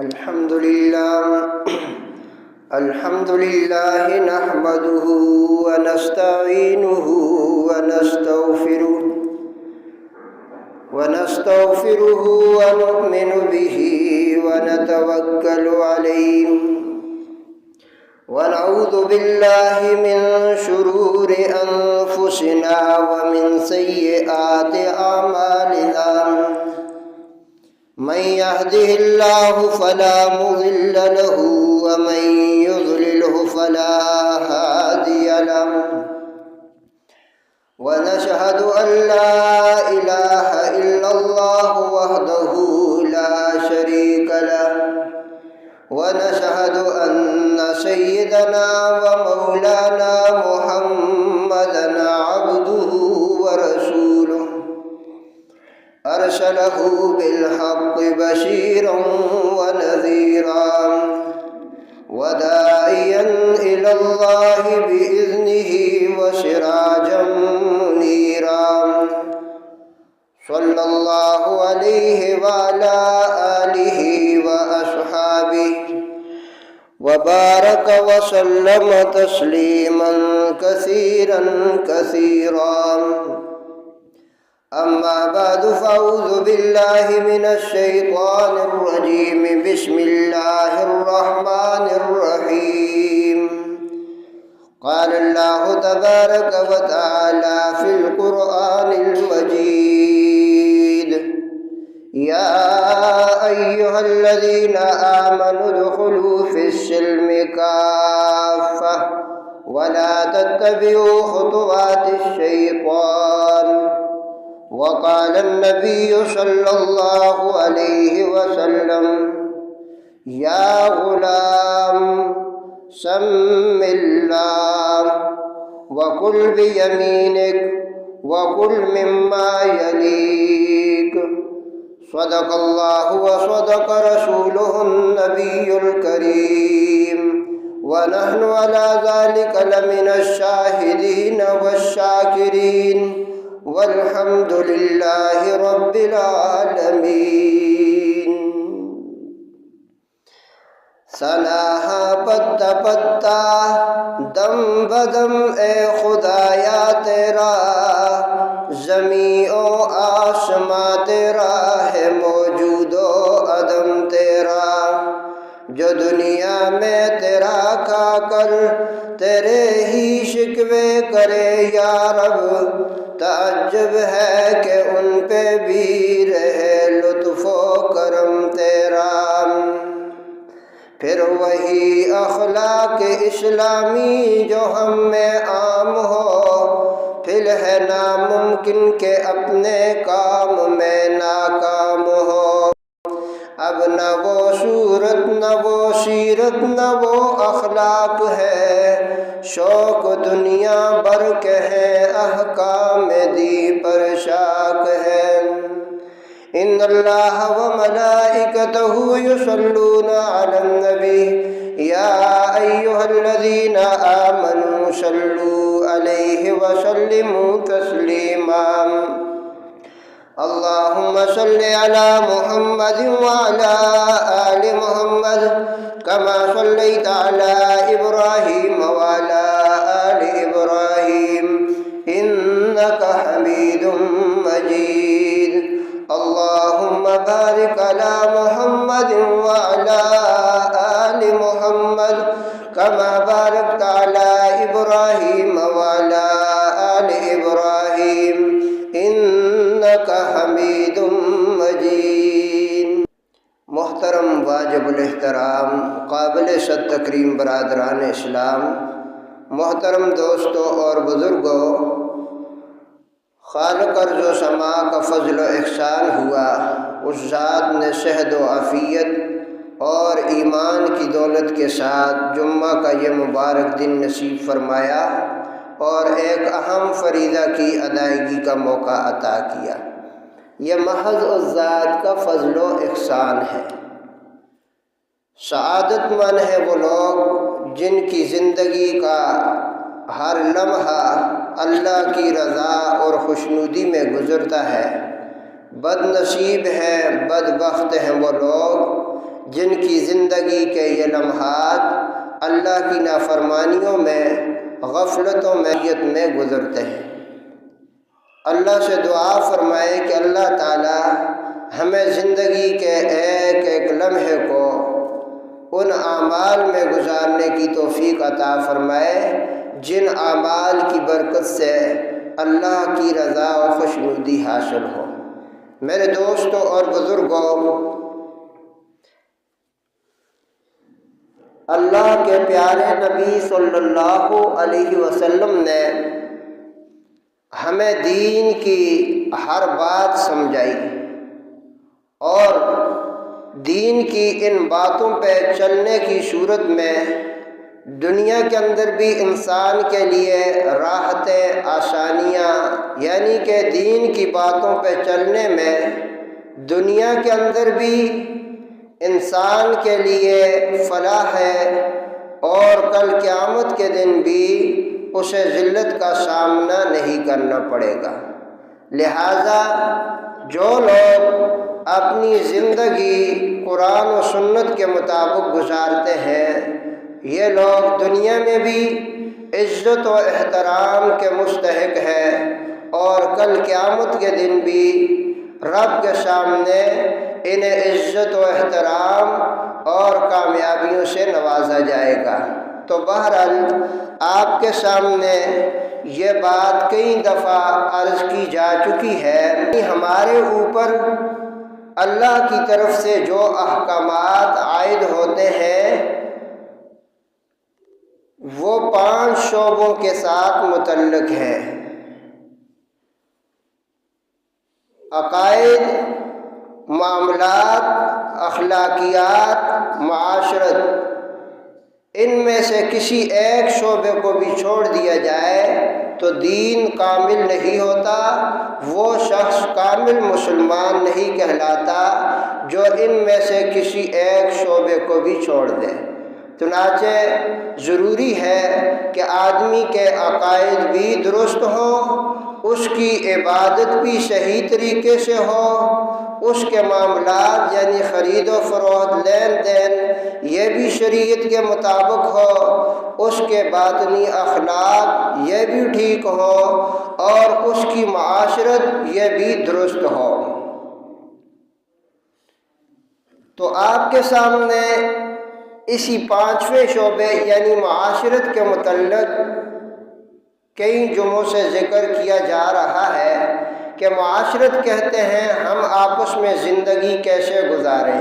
الحمد لله نحمده ونستعينه ونستغفره ونؤمن به ونتوكل عليه ونعوذ بالله من شرور أنفسنا ومن سيئات أعمالنا من يهده الله فلا مضل له ومن يضلله فلا هادي له ونشهد أن لا إله إلا الله وحده لا شريك له ونشهد أن سيدنا ومولانا محمدا عبده ورسوله أرسله بالحق بشيرا ونذيرا وداعيا إلى الله بإذنه وسراجا منيرا صلى الله عليه وعلى آله وأصحابه وبارك وسلم تسليما كثيرا كثيرا. أما بعد فأعوذ بالله من الشيطان الرجيم. بسم الله الرحمن الرحيم. قال الله تبارك وتعالى في القرآن المجيد: يا أيها الذين آمنوا ادخلوا في السلم كافة ولا تتبعوا خطوات الشيطان. وقال النبي صلى الله عليه وسلم: يا غلام سم الله وكل بيمينك وكل مما يليك. صدق الله وصدق رسوله النبي الكريم ونحن على ذلك لمن الشاهدين والشاكرين والحمد لله رب العالمین. سناہا پتا پتا دم بدم اے خدایا تیرا، زمین و آسماں تیرا ہے، موجود و عدم تیرا. جو دنیا میں تیرا کھا کر تیرے ہی شکوے کرے یا رب، تعجب ہے کہ ان پہ بھی رہے لطف و کرم تیرا. پھر وہی اخلاق اسلامی جو ہم میں عام ہو، پھر ہے ناممکن کہ اپنے کام میں ناکام ہو. اب نہ وہ صورت نہ وہ سیرت نہ وہ اخلاق ہے، شوق دنیا بر کے ہے، احکام دی پر شاک ہے. ان اللہ و ملائکتہ یصلون علی النبی یا ایہا الذین آمنوا صلوا علیہ وسلموا تسلیما. اللهم صل على محمد وعلى آل محمد كما صليت على إبراهيم وعلى آل إبراهيم إنك حميد مجيد. اللهم بارك على محمد وعلى آل محمد كما باركت على إبراهيم وعلى آل إبراهيم إنك حميد مجيد. محترم واجب الاحترام قابل صد تکریم برادران اسلام، محترم دوستوں اور بزرگوں، خالق ارض و سماء کا فضل و احسان ہوا، اس ذات نے صحت و عافیت اور ایمان کی دولت کے ساتھ جمعہ کا یہ مبارک دن نصیب فرمایا اور ایک اہم فریضہ کی ادائیگی کا موقع عطا کیا. یہ محض اس ذات کا فضل و احسان ہے. سعادت مند ہے وہ لوگ جن کی زندگی کا ہر لمحہ اللہ کی رضا اور خوشنودی میں گزرتا ہے. بد نصیب ہیں، بدبخت ہیں وہ لوگ جن کی زندگی کے یہ لمحات اللہ کی نافرمانیوں میں، غفلتوں میں گزرتے ہیں۔ اللہ سے دعا فرمائے کہ اللہ تعالی ہمیں زندگی کے ایک ایک لمحے کو ان اعمال میں گزارنے کی توفیق عطا فرمائے جن اعمال کی برکت سے اللہ کی رضا و خوشنودی حاصل ہو۔ میرے دوستوں اور بزرگوں، اللہ کے پیارے نبی صلی اللہ علیہ وسلم نے ہمیں دین کی ہر بات سمجھائی اور دین کی ان باتوں پہ چلنے کی صورت میں دنیا کے اندر بھی انسان کے لیے راحتیں، آسانیاں، یعنی کہ دین کی باتوں پہ چلنے میں دنیا کے اندر بھی انسان کے لیے فلاح ہے اور کل قیامت کے دن بھی اسے ذلت کا سامنا نہیں کرنا پڑے گا۔ لہٰذا جو لوگ اپنی زندگی قرآن و سنت کے مطابق گزارتے ہیں، یہ لوگ دنیا میں بھی عزت و احترام کے مستحق ہیں اور کل قیامت کے دن بھی رب کے سامنے انہیں عزت و احترام اور کامیابیوں سے نوازا جائے گا۔ تو بہرحال آپ کے سامنے یہ بات کئی دفعہ عرض کی جا چکی ہے کہ ہمارے اوپر اللہ کی طرف سے جو احکامات عائد ہوتے ہیں وہ 5 شعبوں کے ساتھ متعلق ہیں: عقائد، معاملات، اخلاقیات، معاشرت۔ ان میں سے کسی ایک شعبے کو بھی چھوڑ دیا جائے تو دین کامل نہیں ہوتا، وہ شخص کامل مسلمان نہیں کہلاتا جو ان میں سے کسی ایک شعبے کو بھی چھوڑ دے۔ چنانچہ ضروری ہے کہ آدمی کے عقائد بھی درست ہوں، اس کی عبادت بھی صحیح طریقے سے ہو، اس کے معاملات یعنی خرید و فروخت، لین دین، یہ بھی شریعت کے مطابق ہو، اس کے باطنی اخلاق یہ بھی ٹھیک ہو اور اس کی معاشرت یہ بھی درست ہو۔ تو آپ کے سامنے اسی 5ویں شعبے یعنی معاشرت کے متعلق کئی جمعوں سے ذکر کیا جا رہا ہے کہ معاشرت کہتے ہیں ہم آپس میں زندگی کیسے گزاریں،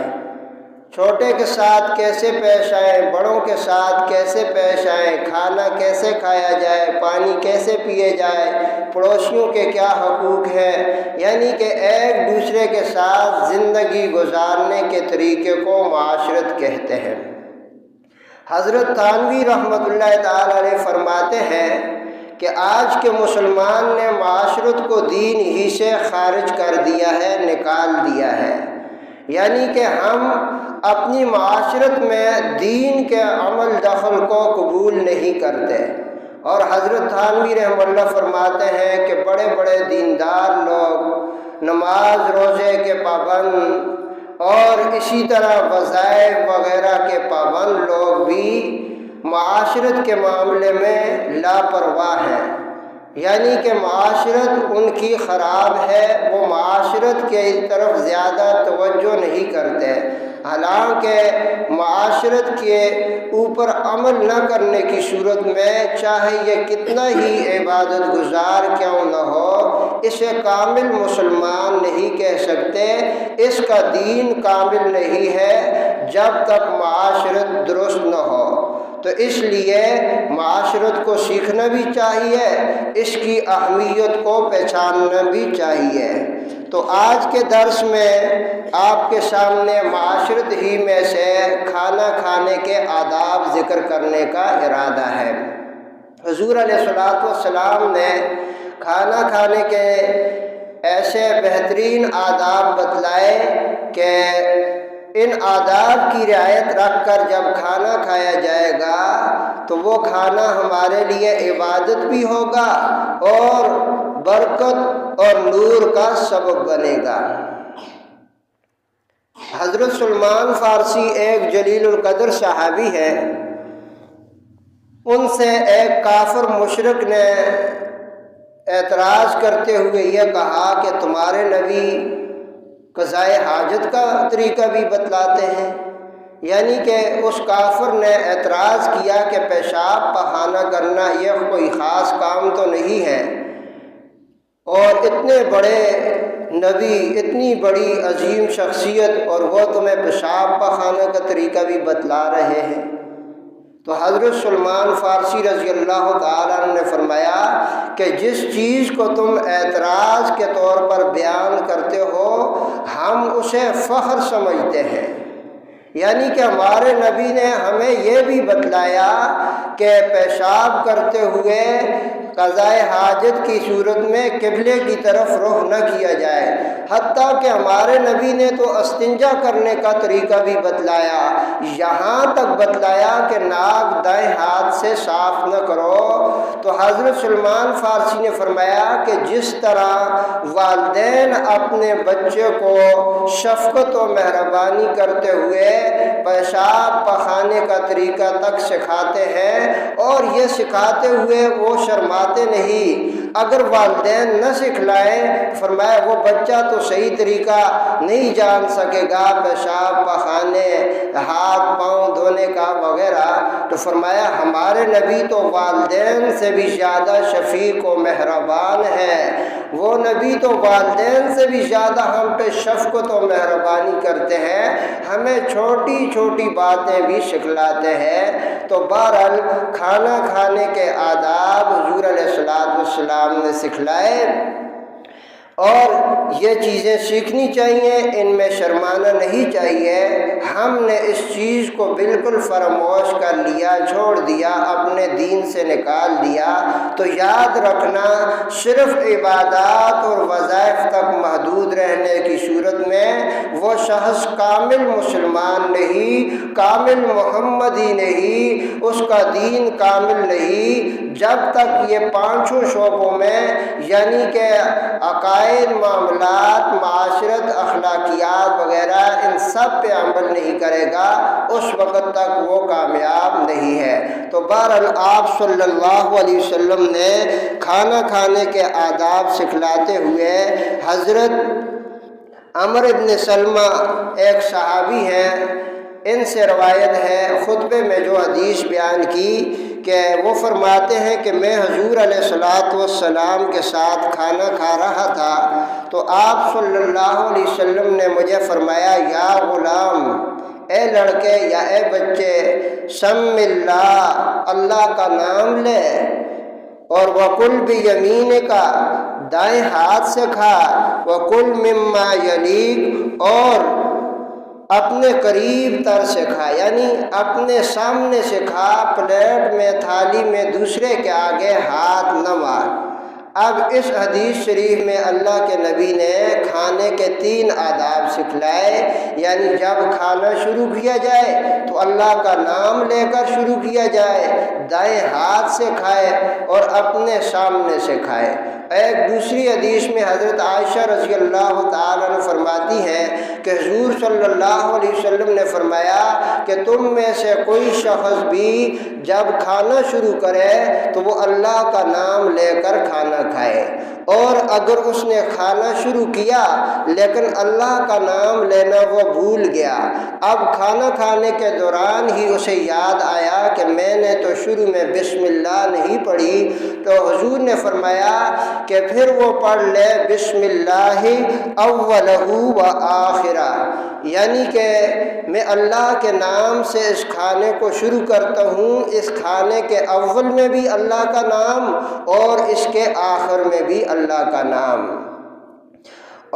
چھوٹے کے ساتھ کیسے پیش آئیں، بڑوں کے ساتھ کیسے پیش آئیں، کھانا کیسے کھایا جائے، پانی کیسے پیے جائے، پڑوسیوں کے کیا حقوق ہیں، یعنی کہ ایک دوسرے کے ساتھ زندگی گزارنے کے طریقے کو معاشرت کہتے ہیں۔ حضرت تھانوی رحمۃ اللہ تعالی علیہ فرماتے ہیں کہ آج کے مسلمان نے معاشرت کو دین ہی سے خارج کر دیا ہے، نکال دیا ہے، یعنی کہ ہم اپنی معاشرت میں دین کے عمل دخل کو قبول نہیں کرتے۔ اور حضرت تھانوی رحمہ اللہ فرماتے ہیں کہ بڑے بڑے دیندار لوگ، نماز روزے کے پابند اور اسی طرح وظائف وغیرہ کے پابند لوگ بھی معاشرت کے معاملے میں لاپرواہ ہیں، یعنی کہ معاشرت ان کی خراب ہے، وہ معاشرت کی طرف زیادہ توجہ نہیں کرتے، حالانکہ معاشرت کے اوپر عمل نہ کرنے کی صورت میں چاہے یہ کتنا ہی عبادت گزار کیوں نہ ہو، اسے کامل مسلمان نہیں کہہ سکتے، اس کا دین کامل نہیں ہے جب تک معاشرت درست نہ ہو۔ تو اس لیے معاشرت کو سیکھنا بھی چاہیے، اس کی اہمیت کو پہچاننا بھی چاہیے۔ تو آج کے درس میں آپ کے سامنے معاشرت ہی میں سے کھانا کھانے کے آداب ذکر کرنے کا ارادہ ہے۔ حضور علیہ الصلوۃ والسلام نے کھانا کھانے کے ایسے بہترین آداب بتلائے کہ ان آداب کی رعایت رکھ کر جب کھانا کھایا جائے گا تو وہ کھانا ہمارے لیے عبادت بھی ہوگا اور برکت اور نور کا سبب بنے گا۔ حضرت سلمان فارسی ایک جلیل القدر صحابی ہے، ان سے ایک کافر مشرک نے اعتراض کرتے ہوئے یہ کہا کہ تمہارے نبی قضاء حاجت کا طریقہ بھی بتلاتے ہیں، یعنی کہ اس کافر نے اعتراض کیا کہ پیشاب پخانہ کرنا یہ کوئی خاص کام تو نہیں ہے، اور اتنے بڑے نبی، اتنی بڑی عظیم شخصیت، اور وہ تمہیں پیشاب پخانہ کا طریقہ بھی بتلا رہے ہیں۔ تو حضرت سلمان فارسی رضی اللہ تعالیٰ عنہ نے فرمایا کہ جس چیز کو تم اعتراض کے طور پر بیان کرتے ہو ہم اسے فخر سمجھتے ہیں، یعنی کہ ہمارے نبی نے ہمیں یہ بھی بتلایا کہ پیشاب کرتے ہوئے قضاء حاجت کی صورت میں قبلے کی طرف رخ نہ کیا جائے، حتیٰ کہ ہمارے نبی نے تو استنجا کرنے کا طریقہ بھی بتلایا، یہاں تک بتلایا کہ ناک دائیں ہاتھ سے صاف نہ کرو۔ تو حضرت سلمان فارسی نے فرمایا کہ جس طرح والدین اپنے بچے کو شفقت و مہربانی کرتے ہوئے پیشاب پخانے کا طریقہ تک سکھاتے ہیں، اور یہ سکھاتے ہوئے وہ شرماتے نہیں، اگر والدین نہ سکھلائیں فرمایا وہ بچہ تو صحیح طریقہ نہیں جان سکے گا پیشاب پخانے، ہاتھ پاؤں دھونے کا وغیرہ، تو فرمایا ہمارے نبی تو والدین سے بھی زیادہ شفیق و مہربان ہے، وہ نبی تو والدین سے بھی زیادہ ہم پہ شفقت و مہربانی کرتے ہیں، ہمیں چھوٹی چھوٹی باتیں بھی سکھلاتے ہیں۔ تو بہرحال کھانا کھانے کے آداب حضور علیہ السلام نے سکھلائے، اور یہ چیزیں سیکھنی چاہیے، ان میں شرمانا نہیں چاہیے۔ ہم نے اس چیز کو بالکل فراموش کر لیا، چھوڑ دیا، اپنے دین سے نکال دیا، تو یاد رکھنا صرف عبادات اور وظائف تک محدود رہنے کی صورت میں وہ شخص کامل مسلمان نہیں، کامل محمدی نہیں، اس کا دین کامل نہیں، جب تک یہ پانچوں شعبوں میں یعنی کہ عقائد، معاملات، معاشرت، اخلاقیات وغیرہ ان سب پہ عمل نہیں کرے گا، اس وقت تک وہ کامیاب نہیں ہے۔ تو بہرحال آپ صلی اللہ علیہ وسلم نے کھانا کھانے کے آداب سکھلاتے ہوئے حضرت عمر بن سلمہ ایک صحابی ہیں، ان سے روایت ہے خطبے میں جو حدیث بیان کی کہ وہ فرماتے ہیں کہ میں حضور علیہ السلام کے ساتھ کھانا کھا رہا تھا، تو آپ صلی اللہ علیہ وسلم نے مجھے فرمایا یا غلام، اے لڑکے یا اے بچے، سم اللہ، اللہ کا نام لے، اور وَكُلْ بِيَمِينِكَ، دائیں ہاتھ سے کھا، وَكُلْ مِمَّا يَلِيكَ، اور اپنے قریب تر سے کھا، یعنی اپنے سامنے سے کھا، پلیٹ میں، تھالی میں، دوسرے کے آگے ہاتھ نہ مار۔ اب اس حدیث شریف میں اللہ کے نبی نے کھانے کے 3 آداب سکھلائے، یعنی جب کھانا شروع کیا جائے تو اللہ کا نام لے کر شروع کیا جائے، دائیں ہاتھ سے کھائے اور اپنے سامنے سے کھائے۔ ایک دوسری حدیث میں حضرت عائشہ رضی اللہ تعالیٰ عنہ فرماتی ہیں کہ حضور صلی اللہ علیہ وسلم نے فرمایا کہ تم میں سے کوئی شخص بھی جب کھانا شروع کرے تو وہ اللہ کا نام لے کر کھانا کھائے، اور اگر اس نے کھانا شروع کیا لیکن اللہ کا نام لینا وہ بھول گیا، اب کھانا کھانے کے دوران ہی اسے یاد آیا کہ میں نے تو شروع میں بسم اللہ نہیں پڑھی، تو حضور نے فرمایا کہ پھر وہ پڑھ لے بسم اللہ اولہ و آخرہ، یعنی کہ میں اللہ کے نام سے اس کھانے کو شروع کرتا ہوں، اس کھانے کے اول میں بھی اللہ کا نام اور اس کے آخر میں بھی اللہ کا نام۔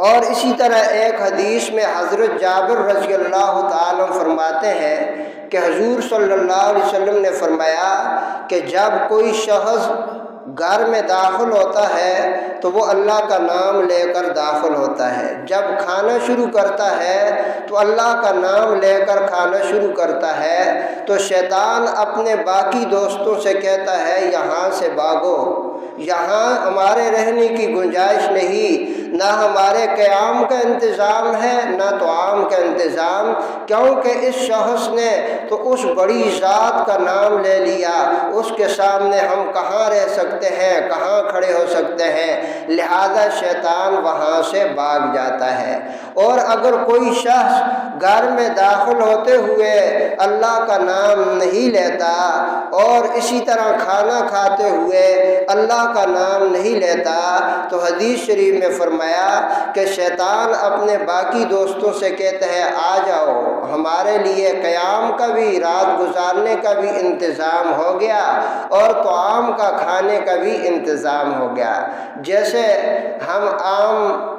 اور اسی طرح ایک حدیث میں حضرت جابر رضی اللہ تعالیٰ فرماتے ہیں کہ حضور صلی اللہ علیہ وسلم نے فرمایا کہ جب کوئی شخص گھر میں داخل ہوتا ہے تو وہ اللہ کا نام لے کر داخل ہوتا ہے، جب کھانا شروع کرتا ہے تو اللہ کا نام لے کر کھانا شروع کرتا ہے، تو شیطان اپنے باقی دوستوں سے کہتا ہے یہاں سے بھاگو، یہاں ہمارے رہنے کی گنجائش نہیں، نہ ہمارے قیام کا انتظام ہے نہ طعام کا انتظام، کیونکہ اس شخص نے تو اس بڑی ذات کا نام لے لیا، اس کے سامنے ہم کہاں رہ سکتے ہیں، کہاں کھڑے ہو سکتے ہیں، لہذا شیطان وہاں سے بھاگ جاتا ہے۔ اور اگر کوئی شخص گھر میں داخل ہوتے ہوئے اللہ کا نام نہیں لیتا اور اسی طرح کھانا کھاتے ہوئے اللہ کا نام نہیں لیتا، تو حدیث شریف میں فرمایا کہ شیطان اپنے باقی دوستوں سے کہتا ہے آ جاؤ، ہمارے لیے قیام کا بھی، رات گزارنے کا بھی انتظام ہو گیا اور طعام کا کھانے کا بھی انتظام ہو گیا۔ جیسے ہم عام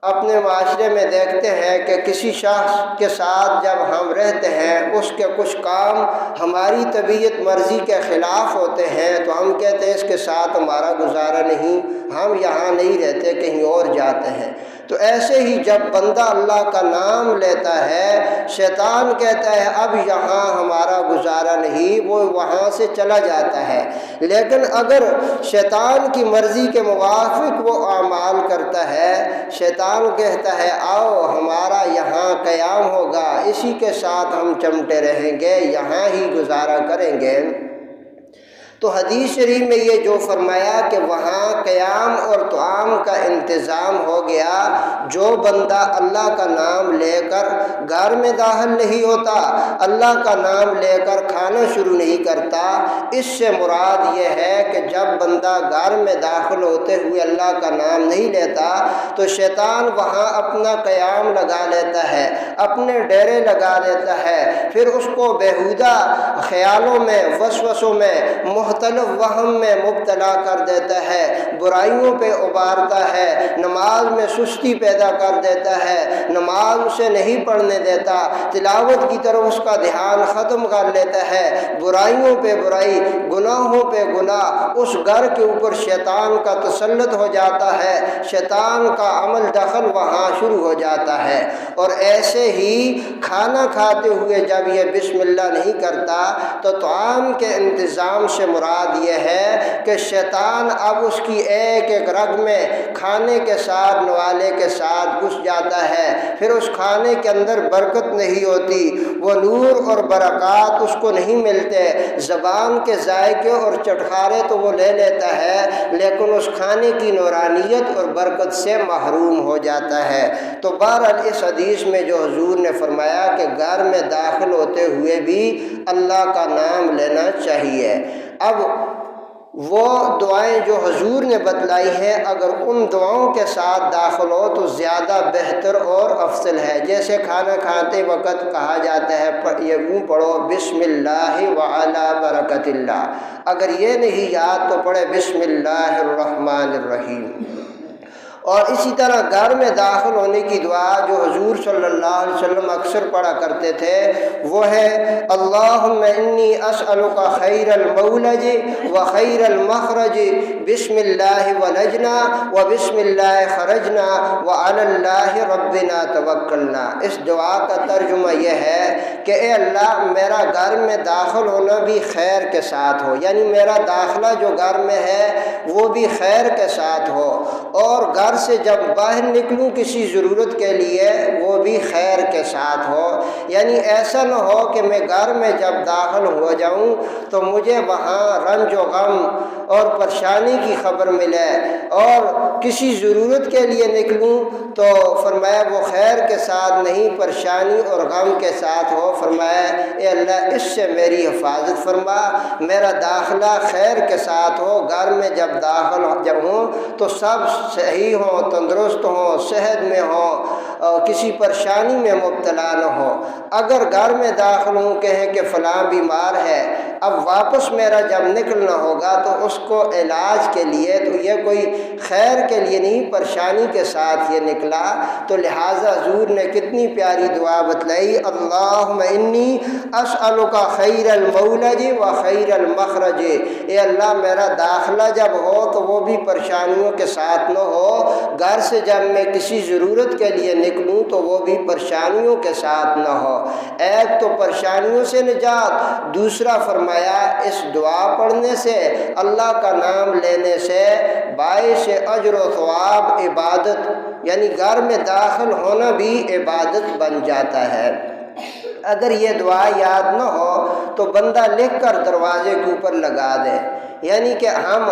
اپنے معاشرے میں دیکھتے ہیں کہ کسی شخص کے ساتھ جب ہم رہتے ہیں اس کے کچھ کام ہماری طبیعت مرضی کے خلاف ہوتے ہیں تو ہم کہتے ہیں اس کے ساتھ ہمارا گزارا نہیں، ہم یہاں نہیں رہتے، کہیں اور جاتے ہیں۔ تو ایسے ہی جب بندہ اللہ کا نام لیتا ہے، شیطان کہتا ہے اب یہاں ہمارا گزارا نہیں، وہ وہاں سے چلا جاتا ہے۔ لیکن اگر شیطان کی مرضی کے موافق وہ اعمال کرتا ہے، شیطان کہتا ہے آؤ ہمارا یہاں قیام ہوگا، اسی کے ساتھ ہم چمٹے رہیں گے، یہاں ہی گزارا کریں گے۔ تو حدیث شریف میں یہ جو فرمایا کہ وہاں قیام اور طعام کا انتظام ہو گیا، جو بندہ اللہ کا نام لے کر گھر میں داخل نہیں ہوتا، اللہ کا نام لے کر کھانا شروع نہیں کرتا، اس سے مراد یہ ہے کہ جب بندہ گھر میں داخل ہوتے ہوئے اللہ کا نام نہیں لیتا تو شیطان وہاں اپنا قیام لگا لیتا ہے، اپنے ڈیرے لگا لیتا ہے، پھر اس کو بیہودہ خیالوں میں، وسوسوں میں، مختلف وہم میں مبتلا کر دیتا ہے، برائیوں پہ ابھارتا ہے، نماز میں سستی پیدا کر دیتا ہے، نماز اسے نہیں پڑھنے دیتا، تلاوت کی طرف اس کا دھیان ختم کر لیتا ہے، برائیوں پہ برائی، گناہوں پہ گناہ، اس گھر کے اوپر شیطان کا تسلط ہو جاتا ہے، شیطان کا عمل دخل وہاں شروع ہو جاتا ہے۔ اور ایسے ہی کھانا کھاتے ہوئے جب یہ بسم اللہ نہیں کرتا تو طعام کے انتظام سے مراد یہ ہے کہ شیطان اب اس کی ایک ایک رگ میں کھانے کے ساتھ، نوالے کے ساتھ گھس جاتا ہے، پھر اس کھانے کے اندر برکت نہیں ہوتی، وہ نور اور برکات اس کو نہیں ملتے، زبان کے ذائقے اور چٹخارے تو وہ لے لیتا ہے لیکن اس کھانے کی نورانیت اور برکت سے محروم ہو جاتا ہے۔ تو بہرحال اس حدیث میں جو حضور نے فرمایا کہ گھر میں داخل ہوتے ہوئے بھی اللہ کا نام لینا چاہیے۔ اب وہ دعائیں جو حضور نے بتلائی ہیں اگر ان دعاؤں کے ساتھ داخل ہو تو زیادہ بہتر اور افضل ہے۔ جیسے کھانا کھاتے وقت کہا جاتا ہے یہ یوں پڑھو بسم اللہ وعلی برکت اللہ، اگر یہ نہیں یاد تو پڑھے بسم اللہ الرحمن الرحیم۔ اور اسی طرح گھر میں داخل ہونے کی دعا جو حضور صلی اللہ علیہ وسلم اکثر پڑھا کرتے تھے وہ ہے اللہم انی اسألک خیر المولج و خیر المخرج، بسم اللہ ولجنا و بسم اللہ خرجنا و علی اللہ ربنا توکلنا۔ اس دعا کا ترجمہ یہ ہے کہ اے اللہ میرا گھر میں داخل ہونا بھی خیر کے ساتھ ہو، یعنی میرا داخلہ جو گھر میں ہے وہ بھی خیر کے ساتھ ہو، اور گھر سے جب باہر نکلوں کسی ضرورت کے لیے وہ بھی خیر کے ساتھ ہو، یعنی ایسا نہ ہو کہ میں گھر میں جب داخل ہو جاؤں تو مجھے وہاں رنج و غم اور پریشانی کی خبر ملے، اور کسی ضرورت کے لیے نکلوں تو فرمایا وہ خیر کے ساتھ نہیں، پریشانی اور غم کے ساتھ ہو۔ فرمایا اے اللہ اس سے میری حفاظت فرما، میرا داخلہ خیر کے ساتھ ہو، گھر میں جب داخل ہوں تو سب صحیح ہوں، تندرست ہوں، صحت میں ہوں، کسی پریشانی میں مبتلا نہ ہو۔ اگر گھر میں داخل ہوں کہیں کہ فلاں بیمار ہے، اب واپس میرا جب نکلنا ہوگا تو اس کو علاج کے لیے تو یہ کوئی خیر کے لیے نہیں، پریشانی کے ساتھ یہ نکلا، تو لہٰذا حضور نے کتنی پیاری دعا بتلائی اللہم انی اسألک خیر المولج و خیر المخرج، اے اللہ میرا داخلہ جب ہو تو وہ بھی پریشانیوں کے ساتھ نہ ہو گھر سے جب میں کسی ضرورت کے لیے نکلوں تو وہ بھی پریشانیوں کے ساتھ نہ ہو۔ ایک تو پریشانیوں سے نجات، دوسرا فرمایا اس دعا پڑھنے سے، اللہ کا نام لینے سے باعث اجر و ثواب عبادت، یعنی گھر میں داخل ہونا بھی عبادت بن جاتا ہے۔ اگر یہ دعا یاد نہ ہو تو بندہ لکھ کر دروازے کے اوپر لگا دے، یعنی کہ ہم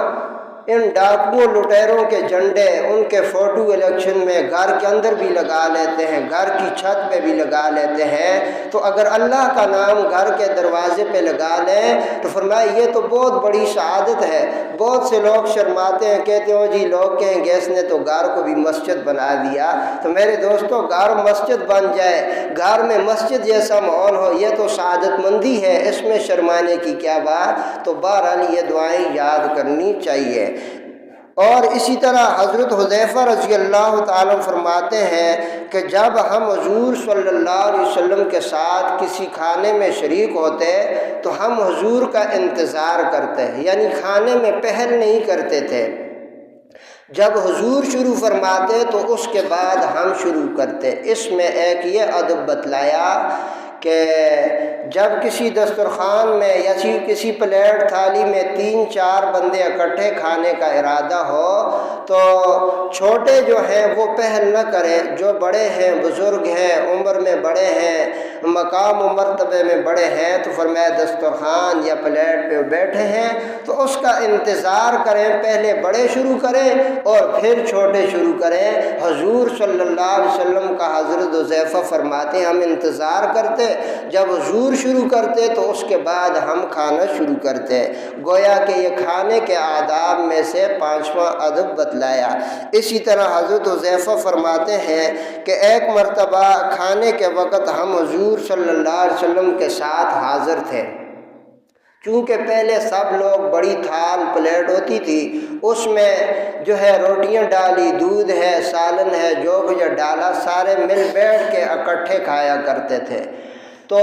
ان ڈاکوؤں لٹیروں کے جھنڈے، ان کے فوٹو الیکشن میں گھر کے اندر بھی لگا لیتے ہیں، گھر کی چھت پہ بھی لگا لیتے ہیں، تو اگر اللہ کا نام گھر کے دروازے پہ لگا لیں تو فرمایا یہ تو بہت بڑی سعادت ہے۔ بہت سے لوگ شرماتے ہیں، کہتے ہیں جی لوگ کہیں گے اس نے تو گھر کو بھی مسجد بنا دیا۔ تو میرے دوستو، گھر مسجد بن جائے، گھر میں مسجد جیسا ماحول ہو، یہ تو سعادت مندی ہے، اس میں شرمانے کی کیا بات۔ تو بہرحال یہ دعائیں یاد کرنی چاہیے۔ اور اسی طرح حضرت حذیفہ رضی اللہ تعالیٰ فرماتے ہیں کہ جب ہم حضور صلی اللہ علیہ وسلم کے ساتھ کسی کھانے میں شریک ہوتے تو ہم حضور کا انتظار کرتے، یعنی کھانے میں پہل نہیں کرتے تھے۔ جب حضور شروع فرماتے تو اس کے بعد ہم شروع کرتے۔ اس میں ایک یہ ادب بتلایا کہ جب کسی دسترخوان میں یا کسی پلیٹ تھالی میں 3-4 بندے اکٹھے کھانے کا ارادہ ہو تو چھوٹے جو ہیں وہ پہل نہ کریں، جو بڑے ہیں، بزرگ ہیں، عمر میں بڑے ہیں، مقام و مرتبے میں بڑے ہیں، تو فرمایا دسترخوان یا پلیٹ پہ بیٹھے ہیں تو اس کا انتظار کریں، پہلے بڑے شروع کریں اور پھر چھوٹے شروع کریں۔ حضور صلی اللہ علیہ وسلم کا حضرت حذیفہ فرماتے ہیں ہم انتظار کرتے، جب حضور شروع کرتے تو اس کے بعد ہم کھانا شروع کرتے۔ گویا کہ یہ کھانے کے آداب میں سے 5واں ادب بتلایا۔ اسی طرح حضرت حذیفہ فرماتے ہیں کہ ایک مرتبہ کھانے کے وقت ہم حضور صلی اللہ علیہ وسلم کے ساتھ حاضر تھے۔ چونکہ پہلے سب لوگ بڑی تھال پلیٹ ہوتی تھی، اس میں جو ہے روٹیاں ڈالی، دودھ ہے، سالن ہے، جو کچھ ڈالا سارے مل بیٹھ کے اکٹھے کھایا کرتے تھے۔ تو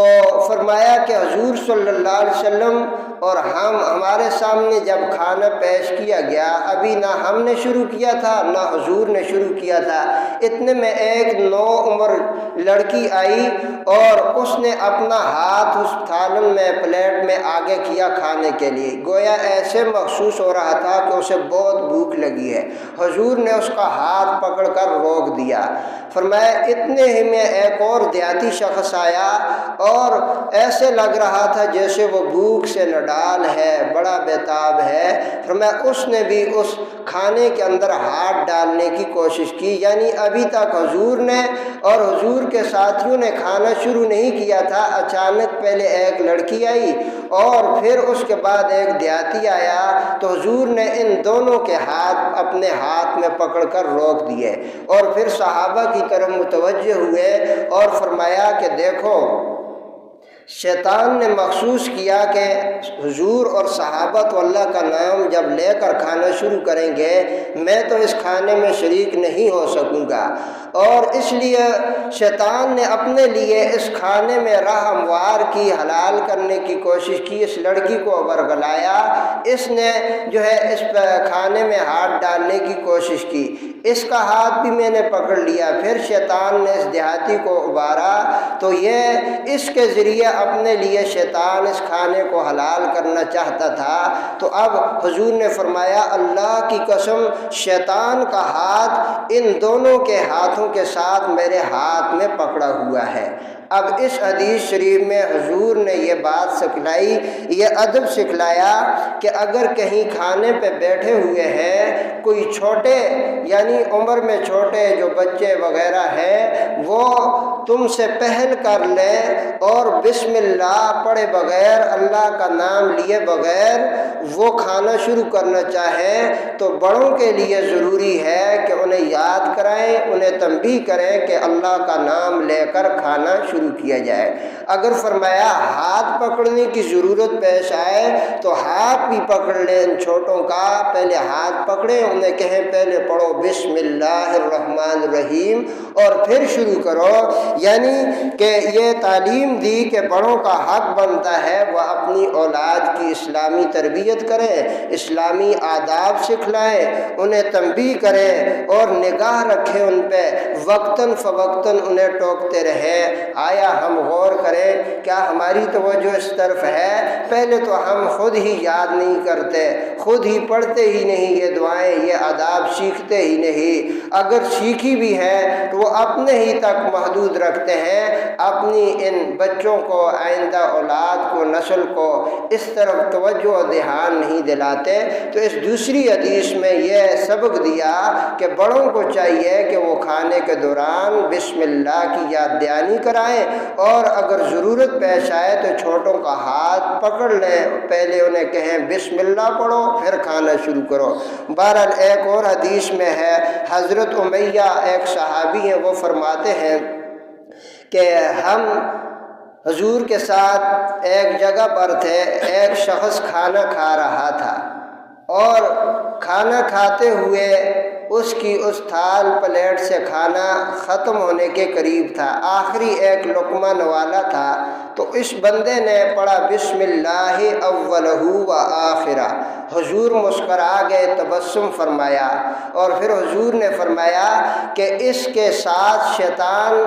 فرمایا کہ حضور صلی اللہ علیہ وسلم اور ہمارے سامنے جب کھانا پیش کیا گیا، ابھی نہ ہم نے شروع کیا تھا نہ حضور نے شروع کیا تھا، اتنے میں ایک 9 عمر لڑکی آئی اور اس نے اپنا ہاتھ اس تھالن میں پلیٹ میں آگے کیا کھانے کے لیے، گویا ایسے محسوس ہو رہا تھا کہ اسے بہت بھوک لگی ہے۔ حضور نے اس کا ہاتھ پکڑ کر روک دیا۔ فرمایا اتنے ہی میں ایک اور دیہاتی شخص آیا اور ایسے لگ رہا تھا جیسے وہ بھوک سے نڈال ہے، بڑا بیتاب ہے۔ فرمایا اس نے بھی اس کھانے کے اندر ہاتھ ڈالنے کی کوشش کی، یعنی ابھی تک حضور نے اور حضور کے ساتھیوں نے کھانا شروع نہیں کیا تھا، اچانک پہلے ایک لڑکی آئی اور پھر اس کے بعد ایک دیہاتی آیا، تو حضور نے ان دونوں کے ہاتھ اپنے ہاتھ میں پکڑ کر روک دیے اور پھر صحابہ کی طرف متوجہ ہوئے اور فرمایا کہ دیکھو شیطان نے محسوس کیا کہ حضور اور صحابہ تو اللہ کا نام جب لے کر کھانا شروع کریں گے، میں تو اس کھانے میں شریک نہیں ہو سکوں گا، اور اس لیے شیطان نے اپنے لیے اس کھانے میں راہ ہموار کی، حلال کرنے کی کوشش کی، اس لڑکی کو ورگلایا، اس نے جو ہے اس کھانے میں ہاتھ ڈالنے کی کوشش کی، اس کا ہاتھ بھی میں نے پکڑ لیا، پھر شیطان نے اس دیہاتی کو ابھارا، تو یہ اس کے ذریعے اپنے لیے شیطان اس کھانے کو حلال کرنا چاہتا تھا۔ تو اب حضور نے فرمایا اللہ کی قسم شیطان کا ہاتھ ان دونوں کے ہاتھوں کے ساتھ میرے ہاتھ میں پکڑا ہوا ہے۔ اب اس حدیث شریف میں حضور نے یہ بات سکھلائی، یہ ادب سکھلایا کہ اگر کہیں کھانے پہ بیٹھے ہوئے ہیں کوئی چھوٹے یعنی عمر میں چھوٹے جو بچے وغیرہ ہیں، وہ تم سے پہل کر لیں اور بسم اللہ پڑھے بغیر، اللہ کا نام لیے بغیر وہ کھانا شروع کرنا چاہیں، تو بڑوں کے لیے ضروری ہے کہ انہیں یاد کرائیں، انہیں تنبیہ کریں کہ اللہ کا نام لے کر کھانا شروع کیا جائے۔ اگر فرمایا ہاتھ پکڑنے کی ضرورت پیش آئے تو ہاتھ بھی پکڑ لیں ان چھوٹوں کا، پہلے ہاتھ پکڑیں، انہیں کہیں پہلے پڑھو بسم اللہ الرحمن الرحیم اور پھر شروع کرو۔ یعنی کہ یہ تعلیم دی کہ بڑوں کا حق بنتا ہے وہ اپنی اولاد کی اسلامی تربیت کریں، اسلامی آداب سکھلائیں، انہیں تنبیہ کریں اور نگاہ رکھیں ان پہ، وقتاً فوقتاً انہیں ٹوکتے رہیں۔ آیا ہم غور کریں کیا ہماری توجہ اس طرف ہے؟ پہلے تو ہم خود ہی یاد نہیں کرتے، خود ہی پڑھتے ہی نہیں یہ دعائیں، یہ آداب سیکھتے ہی نہیں، اگر سیکھی بھی ہے تو وہ اپنے ہی تک محدود رکھتے ہیں، اپنی ان بچوں کو، آئندہ اولاد کو، نسل کو اس طرف توجہ و دھیان نہیں دلاتے۔ تو اس دوسری حدیث میں یہ سبق دیا کہ بڑوں کو چاہیے کہ وہ کھانے کے دوران بسم اللہ کی یاد دہانی کرائیں، اور اگر ضرورت پیش آئے تو چھوٹوں کا ہاتھ پکڑ لیں، پہلے انہیں کہیں بسم اللہ پڑھو پھر کھانا شروع کرو۔ بہرحال ایک اور حدیث میں ہے، حضرت امیہ ایک صحابی ہیں، وہ فرماتے ہیں کہ ہم حضور کے ساتھ ایک جگہ پر تھے، ایک شخص کھانا کھا رہا تھا اور کھانا کھاتے ہوئے اس کی اس تھال پلیٹ سے کھانا ختم ہونے کے قریب تھا، آخری ایک لقمہ نوالا تھا، تو اس بندے نے پڑھا بسم اللہ اولہ و آخرہ۔ حضور مسکرا گئے، تبسم فرمایا، اور پھر حضور نے فرمایا کہ اس کے ساتھ شیطان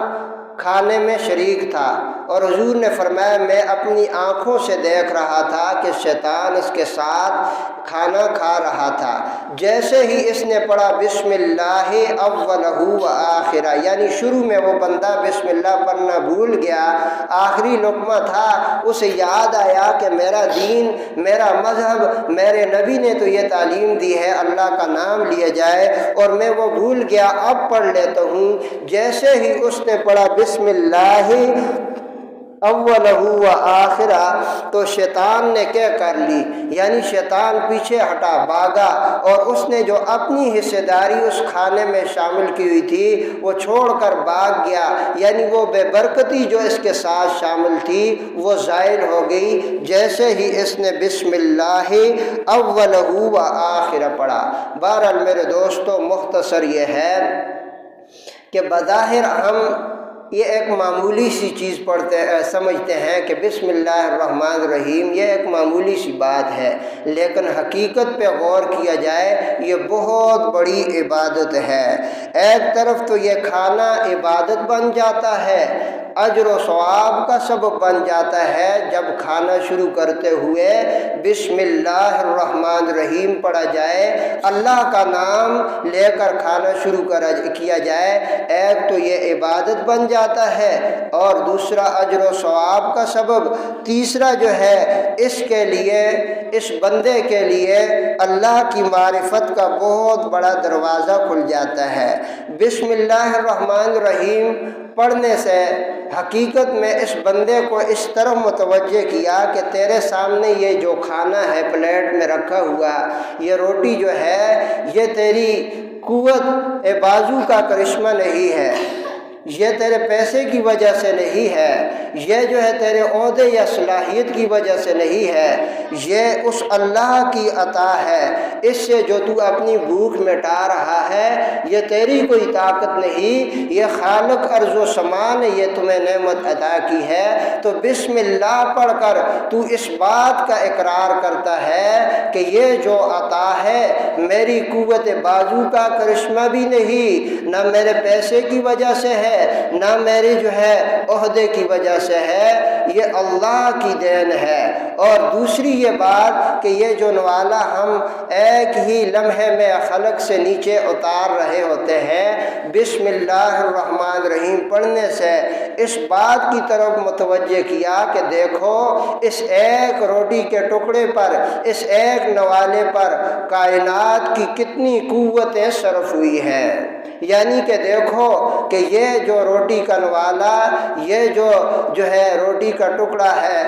کھانے میں شریک تھا، اور حضور نے فرمایا میں اپنی آنکھوں سے دیکھ رہا تھا کہ شیطان اس کے ساتھ کھانا کھا رہا تھا۔ جیسے ہی اس نے پڑھا بسم اللہ اولہ و آخرہ، یعنی شروع میں وہ بندہ بسم اللہ پڑھنا بھول گیا، آخری لقمہ تھا، اسے یاد آیا کہ میرا دین، میرا مذہب، میرے نبی نے تو یہ تعلیم دی ہے اللہ کا نام لیا جائے، اور میں وہ بھول گیا، اب پڑھ لیتا ہوں۔ جیسے ہی اس نے پڑھا بسم اللہ اولہ و آخرہ تو شیطان نے کیا کر لی، یعنی شیطان پیچھے ہٹا، بھاگا، اور اس نے جو اپنی حصہ داری اس کھانے میں شامل کی ہوئی تھی وہ چھوڑ کر بھاگ گیا، یعنی وہ بے برکتی جو اس کے ساتھ شامل تھی وہ زائل ہو گئی جیسے ہی اس نے بسم اللہ اولہ و آخرہ پڑھا۔ بہرحال میرے دوستو، مختصر یہ ہے کہ بظاہر ہم یہ ایک معمولی سی چیز سمجھتے ہیں کہ بسم اللہ الرحمن الرحیم، یہ ایک معمولی سی بات ہے، لیکن حقیقت پہ غور کیا جائے یہ بہت بڑی عبادت ہے۔ ایک طرف تو یہ کھانا عبادت بن جاتا ہے، اجر و ثواب کا سبب بن جاتا ہے جب کھانا شروع کرتے ہوئے بسم اللہ الرحمن الرحیم پڑھا جائے، اللہ کا نام لے کر کھانا شروع کیا جائے، ایک تو یہ عبادت بن جاتا ہے اور دوسرا اجر و ثواب کا سبب، تیسرا جو ہے اس کے لیے، اس بندے کے لیے اللہ کی معرفت کا بہت بڑا دروازہ کھل جاتا ہے۔ بسم اللہ الرحمن الرحیم پڑھنے سے حقیقت میں اس بندے کو اس طرح متوجہ کیا کہ تیرے سامنے یہ جو کھانا ہے پلیٹ میں رکھا ہوا، یہ روٹی جو ہے، یہ تیری قوت بازو کا کرشمہ نہیں ہے، یہ تیرے پیسے کی وجہ سے نہیں ہے، یہ جو ہے تیرے عہدے یا صلاحیت کی وجہ سے نہیں ہے، یہ اس اللہ کی عطا ہے، اس سے جو تو اپنی بھوک مٹا رہا ہے یہ تیری کوئی طاقت نہیں، یہ خالق ارض و سما نے یہ تمہیں نعمت عطا کی ہے۔ تو بسم اللہ پڑھ کر تو اس بات کا اقرار کرتا ہے کہ یہ جو عطا ہے میری قوت بازو کا کرشمہ بھی نہیں، نہ میرے پیسے کی وجہ سے ہے، نہ میری جو ہے عہدے کی وجہ سے ہے، یہ اللہ کی دین ہے۔ اور دوسری یہ بات کہ یہ جو نوالا ہم ایک ہی لمحے میں خلق سے نیچے اتار رہے ہوتے ہیں، بسم اللہ الرحمن الرحیم پڑھنے سے اس بات کی طرف متوجہ کیا کہ دیکھو اس ایک روٹی کے ٹکڑے پر، اس ایک نوالے پر کائنات کی کتنی قوتیں صرف ہوئی ہیں، یعنی کہ دیکھو کہ یہ جو روٹی کا نوالا، یہ جو ہے روٹی کا ٹکڑا ہے،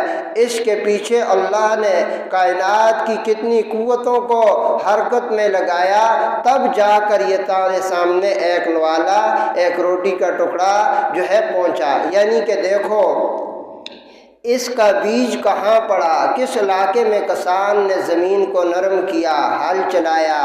اس کے پیچھے اللہ نے کائنات کی کتنی قوتوں کو حرکت میں لگایا، تب جا کر یہ تارے سامنے ایک نوالا، ایک روٹی کا ٹکڑا جو ہے پہنچا۔ یعنی کہ دیکھو اس کا بیج کہاں پڑا، کس علاقے میں کسان نے زمین کو نرم کیا، ہل چلایا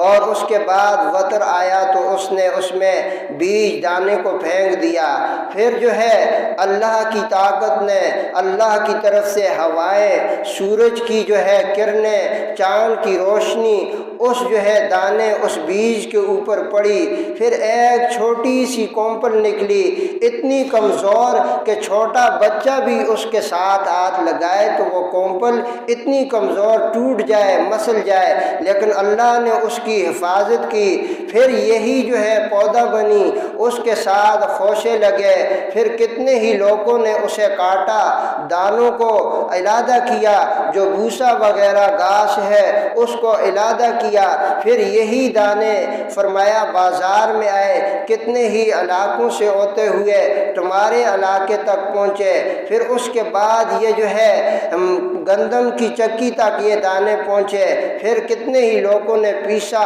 اور اس کے بعد وتر آیا تو اس نے اس میں بیج دانے کو پھینک دیا۔ پھر جو ہے اللہ کی طاقت نے، اللہ کی طرف سے ہوائیں، سورج کی جو ہے کرنیں، چاند کی روشنی اس جو ہے دانے اس بیج کے اوپر پڑی۔ پھر ایک چھوٹی سی کونپل نکلی، اتنی کمزور کہ چھوٹا بچہ بھی اس کے ساتھ ہاتھ لگائے تو وہ کونپل اتنی کمزور ٹوٹ جائے، مسل جائے، لیکن اللہ نے اس کی حفاظت کی۔ پھر یہی جو ہے پودا بنی، اس کے ساتھ خوشے لگے، پھر کتنے ہی لوگوں نے اسے کاٹا، دانوں کو علیحدہ کیا، جو بھوسا وغیرہ گھاس ہے اس کو علیحدہ کیا۔ پھر یہی دانے فرمایا بازار میں آئے، کتنے ہی علاقوں سے ہوتے ہوئے تمہارے علاقے تک پہنچے۔ پھر اس کے بعد یہ جو ہے گندم کی چکی تک یہ دانے پہنچے، پھر کتنے ہی لوگوں نے پیسا،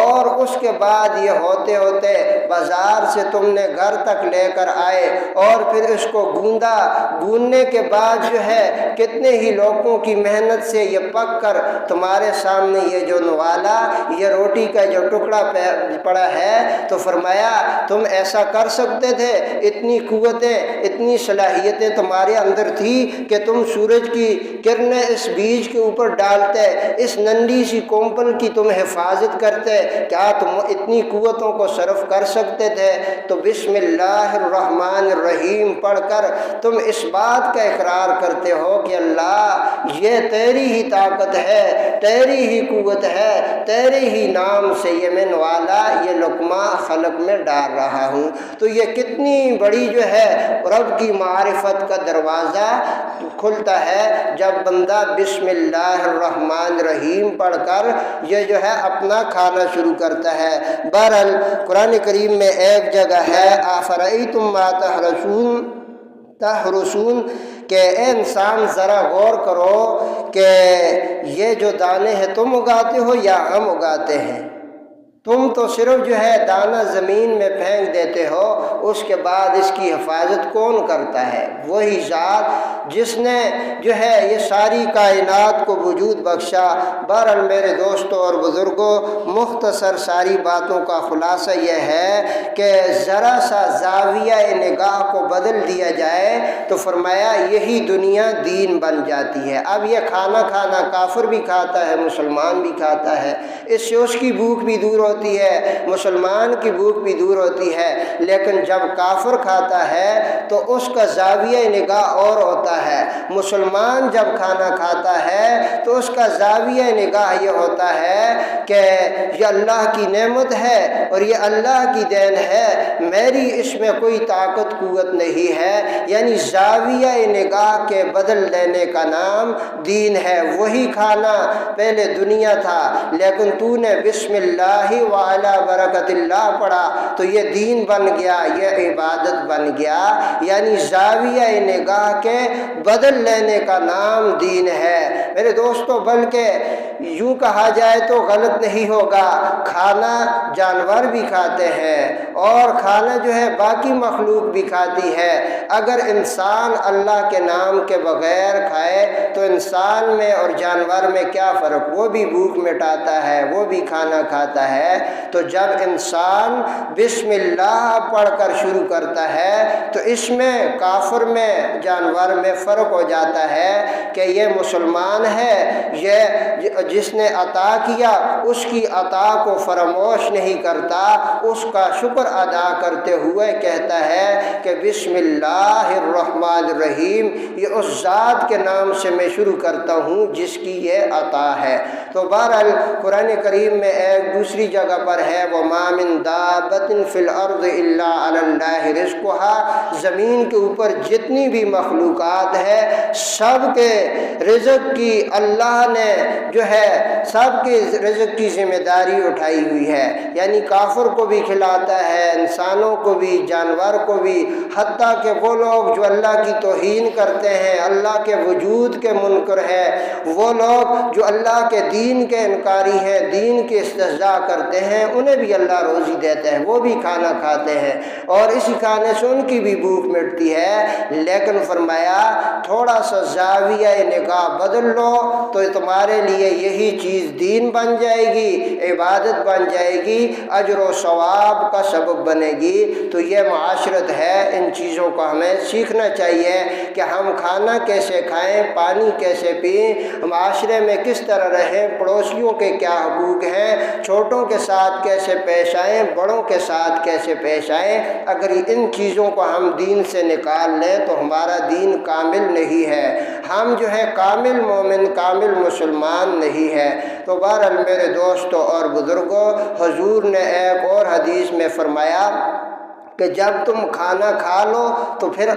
اور اس کے بعد یہ ہوتے ہوتے بازار سے تم نے گھر تک لے کر آئے، اور پھر اس کو گوندا۔ گوننے کے بعد جو ہے کتنے ہی لوگوں کی محنت سے یہ پک کر تمہارے سامنے یہ جو نوالا، یہ روٹی کا جو ٹکڑا پڑا ہے، تو فرمایا تم ایسا کر سکتے تھے؟ اتنی قوتیں، اتنی صلاحیتیں تمہارے اندر تھی کہ تم سورج کی کرنیں اس بیج کے اوپر ڈالتے، اس ننھی سی کونپل کی تم حفاظت کرتے، کیا تم اتنی قوتوں کو صرف کر سکتے تھے؟ تو بسم اللہ الرحمن الرحیم پڑھ کر تم اس بات کا اقرار کرتے ہو کہ اللہ یہ تیری ہی طاقت ہے، تیری ہی قوت ہے، تیرے ہی نام سے یہ میں نوالا، یہ لقمہ خلق میں ڈال رہا ہوں۔ تو یہ کتنی بڑی جو ہے رب کی معرفت کا دروازہ کھلتا ہے جب بندہ بسم اللہ الرحمن الرحیم پڑھ کر یہ جو ہے اپنا کھانا شروع کرتا ہے۔ بہرحال قرآن کریم میں ایک جگہ ہے افرأیتم ما تحرثون کہ اے انسان ذرا غور کرو کہ یہ جو دانے ہیں تم اگاتے ہو یا ہم اگاتے ہیں؟ تم تو صرف جو ہے دانہ زمین میں پھینک دیتے ہو، اس کے بعد اس کی حفاظت کون کرتا ہے؟ وہی ذات جس نے جو ہے یہ ساری کائنات کو وجود بخشا۔ بہرحال میرے دوستوں اور بزرگوں، مختصر ساری باتوں کا خلاصہ یہ ہے کہ ذرا سا زاویہ نگاہ کو بدل دیا جائے تو فرمایا یہی دنیا دین بن جاتی ہے۔ اب یہ کھانا کافر بھی کھاتا ہے، مسلمان بھی کھاتا ہے، اس سے اس کی بھوک بھی دور ہوتی ہے، مسلمان کی بھوک بھی دور ہوتی ہے، لیکن جب کافر کھاتا ہے تو اس کا زاویہ نگاہ اور ہوتا ہے۔ مسلمان جب کھانا کھاتا ہے تو اس کا زاویہ نگاہ یہ ہوتا ہے کہ یہ اللہ کی نعمت ہے اور یہ اللہ کی دین ہے، میری اس میں کوئی طاقت قوت نہیں ہے۔ یعنی زاویہ نگاہ کے بدل دینے کا نام دین ہے۔ وہی کھانا پہلے دنیا تھا، لیکن تو نے بسم اللہ وعلی برکت اللہ پڑھا تو یہ دین بن گیا، یہ عبادت بن گیا۔ یعنی زاویہ نگاہ کے بدل لینے کا نام دین ہے میرے دوستوں۔ بلکہ یوں کہا جائے تو غلط نہیں ہوگا، کھانا جانور بھی کھاتے ہیں اور کھانا جو ہے باقی مخلوق بھی کھاتی ہے۔ اگر انسان اللہ کے نام کے بغیر کھائے تو انسان میں اور جانور میں کیا فرق؟ وہ بھی بھوک مٹاتا ہے، وہ بھی کھانا کھاتا ہے۔ تو جب انسان بسم اللہ پڑھ کر شروع کرتا ہے تو اس میں کافر میں، جانور میں فرق ہو جاتا ہے کہ یہ مسلمان ہے، یہ جس نے عطا کیا اس کی عطا کو فراموش نہیں کرتا، اس کا شکر ادا کرتے ہوئے کہتا ہے کہ بسم اللہ الرحمن الرحیم، یہ اس ذات کے نام سے میں شروع کرتا ہوں جس کی یہ عطا ہے۔ تو بہرحال قرآن کریم میں ایک دوسری جگہ پر ہے وَمَا مِن دَابَّةٍ فِي الْأَرْضِ إِلَّا عَلَى اللَّهِ رِزْقُهَا، زمین کے اوپر جتنی بھی مخلوقات ہے سب کے رزق کی اللہ نے جو ہے سب کے رزق کی ذمہ داری اٹھائی ہوئی ہے۔ یعنی کافر کو بھی کھلاتا ہے، انسانوں کو بھی، جانور کو بھی، حتیٰ کہ وہ لوگ جو اللہ کی توہین کرتے ہیں، اللہ کے وجود کے منکر ہیں، وہ لوگ جو اللہ کے دین کے انکاری ہیں، دین کے استہزاء کرتے ہیں، انہیں بھی اللہ روزی دیتے ہیں، وہ بھی کھانا کھاتے ہیں اور اسی کھانے سے ان کی بھی بھوک مٹتی ہے۔ لیکن فرمایا تھوڑا سا زاویہ نگاہ گاہ بدل لو تو تمہارے لیے یہی چیز دین بن جائے گی، عبادت بن جائے گی، اجر و ثواب کا سبب بنے گی۔ تو یہ معاشرت ہے، ان چیزوں کو ہمیں سیکھنا چاہیے کہ ہم کھانا کیسے کھائیں، پانی کیسے پئیں، معاشرے میں کس طرح رہیں، پڑوسیوں کے کیا حقوق ہیں، چھوٹوں کے ساتھ کیسے پیش آئیں، بڑوں کے ساتھ کیسے پیش آئیں۔ اگر ان چیزوں کو ہم دین سے نکال لیں تو ہمارا دین کامل نہیں ہے، ہم جو ہے کامل مومن، کامل مسلمان نہیں ہے۔ تو بہرحال میرے دوستوں اور بزرگوں، حضور نے ایک اور حدیث میں فرمایا کہ جب تم کھانا کھا لو تو پھر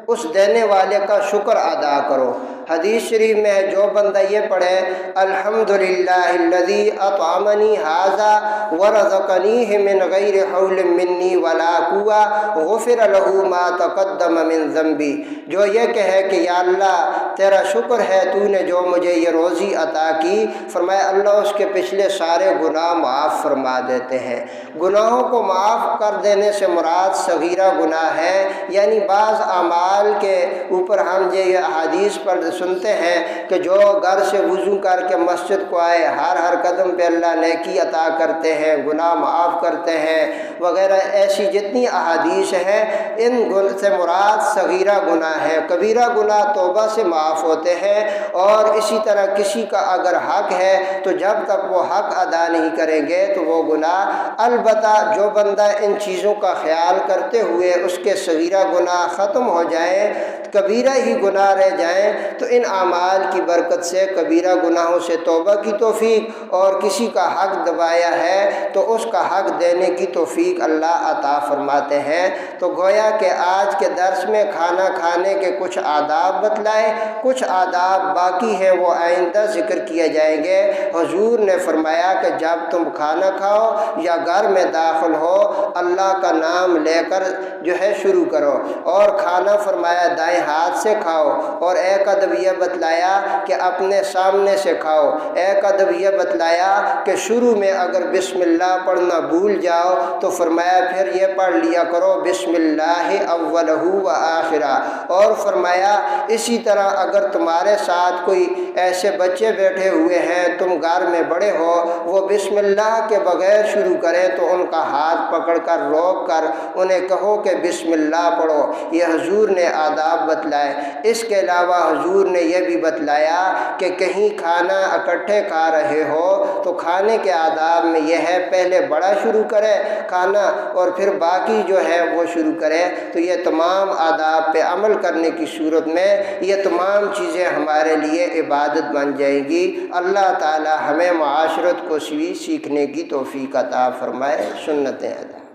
اس دینے والے کا شکر ادا کرو۔ حدیث شریف میں ہے جو بندہ یہ پڑھے الحمدللہ الذی اطعمنی ھذا ورزقنیہ من غیر حول منی ولا قوہ غفر لہ ما تقدم من ذنبی، جو یہ کہے کہ یا اللہ تیرا شکر ہے تو نے جو مجھے یہ روزی عطا کی، فرمایا اللہ اس کے پچھلے سارے گناہ معاف فرما دیتے ہیں۔ گناہوں کو معاف کر دینے سے مراد صغیرہ گناہ ہے، یعنی بعض اعمال کے اوپر ہم یہ احادیث پر سنتے ہیں کہ جو گھر سے وضو کر کے مسجد کو آئے، ہر قدم پہ اللہ نیکی عطا کرتے ہیں، گناہ معاف کرتے ہیں وغیرہ، ایسی جتنی احادیث ہیں ان سے مراد صغیرہ گناہ ہے۔ کبیرہ گناہ توبہ سے معاف ہوتے ہیں، اور اسی طرح کسی کا اگر حق ہے تو جب تک وہ حق ادا نہیں کریں گے تو وہ گناہ، البتہ جو بندہ ان چیزوں کا خیال کرتے ہوئے اس کے صغیرہ گناہ ختم ہو جائیں، کبیرہ ہی گناہ رہ جائیں، تو ان اعمال کی برکت سے کبیرہ گناہوں سے توبہ کی توفیق، اور کسی کا حق دبایا ہے تو اس کا حق دینے کی توفیق اللہ عطا فرماتے ہیں۔ تو گویا کہ آج کے درس میں کھانا کھانے کے کچھ آداب بتلائے، کچھ آداب باقی ہیں وہ آئندہ ذکر کیے جائیں گے۔ حضور نے فرمایا کہ جب تم کھانا کھاؤ یا گھر میں داخل ہو اللہ کا نام لے کر جو ہے شروع کرو، اور کھانا فرمایا دائیں ہاتھ سے کھاؤ، اور ایک ادب یہ بتلایا کہ اپنے سامنے سے کھاؤ، ایک ادب یہ بتلایا کہ شروع میں اگر بسم اللہ پڑھنا بھول جاؤ تو فرمایا پھر یہ پڑھ لیا کرو بسم اللہ اولہ و آخرہ، اور فرمایا اسی طرح اگر تمہارے ساتھ کوئی ایسے بچے بیٹھے ہوئے ہیں، تم گھر میں بڑے ہو، وہ بسم اللہ کے بغیر شروع کریں تو ان کا ہاتھ پکڑ کر روک کر انہیں کہو کہ بسم اللہ پڑھو۔ یہ حضور نے آداب بتلائے۔ اس کے علاوہ حضور نے یہ بھی بتلایا کہ کہیں کھانا اکٹھے کھا رہے ہو تو کھانے کے آداب میں یہ ہے پہلے بڑا شروع کرے کھانا اور پھر باقی جو ہے وہ شروع کرے۔ تو یہ تمام آداب پہ عمل کرنے کی صورت میں یہ تمام چیزیں ہمارے لیے عبادت بن جائیں گی۔ اللہ تعالی ہمیں معاشرت کو سیکھنے کی توفیق عطا فرمائے۔ سنتیں ادا